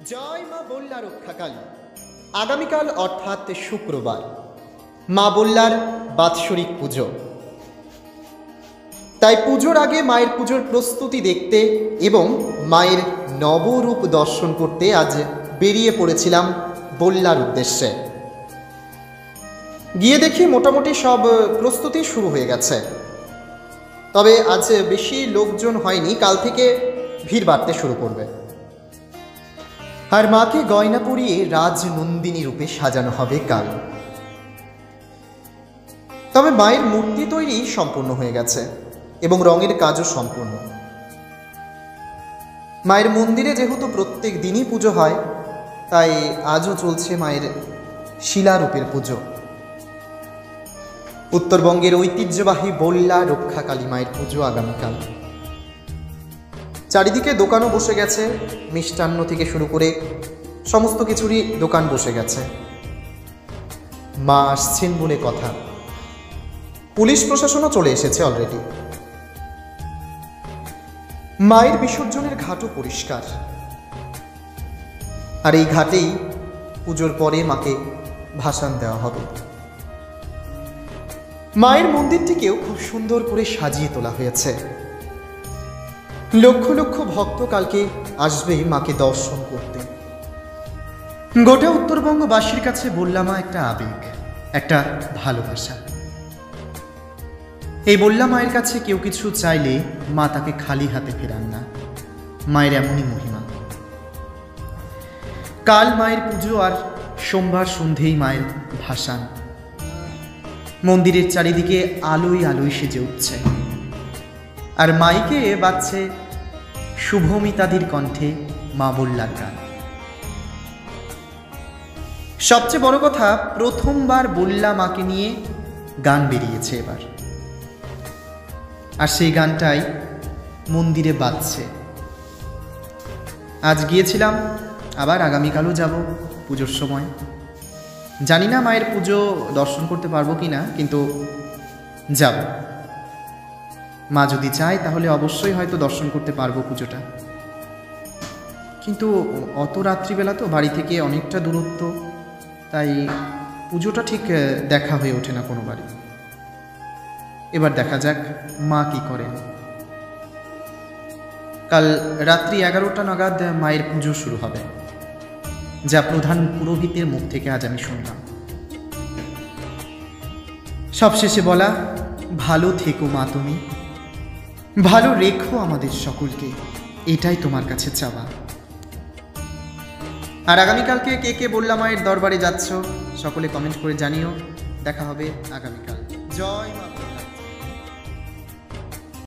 জয় মা বল্লা রক্ষাকালী। আগামীকাল অর্থাৎ শুক্রবার মা বল্লার বাৎসরিক পুজো। তাই পুজোর আগে মায়ের পুজোর প্রস্তুতি দেখতে এবং মায়ের নবরূপ দর্শন করতে আজ বেরিয়ে পড়েছিলাম বল্লার উদ্দেশ্যে। গিয়ে দেখি মোটামুটি সব প্রস্তুতি শুরু হয়ে গেছে, তবে আজ বেশি লোকজন হয়নি। কাল থেকে ভিড় বাড়তে শুরু করবে। আর মাকে গয়না পরিয়ে রাজনন্দিনী রূপে সাজানো হবে কাল। তবে মায়ের মূর্তি তৈরি সম্পূর্ণ হয়ে গেছে এবং রঙের কাজও সম্পূর্ণ। মায়ের মন্দিরে যেহেতু প্রত্যেক দিনই পুজো হয়, তাই আজও চলছে মায়ের শিলারূপের পুজো। উত্তরবঙ্গের ঐতিহ্যবাহী বল্লা রক্ষাকালী মায়ের পুজো আগামীকাল। চারিদিকে দোকানও বসে গেছে, মিষ্টান্ন থেকে শুরু করে সমস্ত কিছুরই দোকান বসে গেছে। মা আসছেন বলে কথা। পুলিশ প্রশাসনও চলে এসেছে অলরেডি। মায়ের বিসর্জনের ঘাটও পরিষ্কার, আর এই ঘাটেই পুজোর পরে মাকে ভাসান দেওয়া হবে। মায়ের মন্দিরটিকেও খুব সুন্দর করে সাজিয়ে তোলা হয়েছে। লক্ষ লক্ষ ভক্ত কালকে আসবে মাকে দর্শন করতে। গোটা উত্তরবঙ্গবাসীর কাছে বল্লা মা একটা আবেগ, একটা ভালোবাসা। এই বল্লা মায়ের কাছে কেউ কিছু চাইলে মা তাকে খালি হাতে ফেরান না। মায়ের এমনই মহিমা। কাল মায়ের পুজো, আর সোমবার সন্ধেই মায়ের ভাসান। মন্দিরের চারিদিকে আলোয় আলোয় সেজে উঠছে, আর মাইকে বাজছে শুভমিতাদির কণ্ঠে মা বল্লার গান। সবচেয়ে বড় কথা, প্রথমবার বল্লা মাকে নিয়ে গান বেরিয়েছে এবার, আর সেই গানটাই মন্দিরে বাজছে। আজ গিয়েছিলাম, আবার আগামীকালও যাব পুজোর সময়। জানি না মায়ের পুজো দর্শন করতে পারবো কি না, কিন্তু যাব। মা যদি চায় তাহলে অবশ্যই হয়তো দর্শন করতে পারবো পুজোটা। কিন্তু অত রাত্রিবেলা তো, বাড়ি থেকে অনেকটা দূরত্ব, তাই পুজোটা ঠিক দেখা হয়ে ওঠে না কোনো বাড়ি। এবার দেখা যাক মা কি করেন। কাল রাত্রি 11টা নাগাদ মায়ের পুজো শুরু হবে, যা প্রধান পুরোহিতের মুখ থেকে আজ আমি শুনলাম। সবশেষে বলা, ভালো থেকো মা, তুমি ভালো রেখো আমাদের সকলকে, এটাই তোমার কাছে চাওয়া। আর আগামীকালকে কে কে বল্লা মায়ের দরবারে যাচ্ছ সকলে কমেন্ট করে জানিও। দেখা হবে আগামীকাল। জয় মা।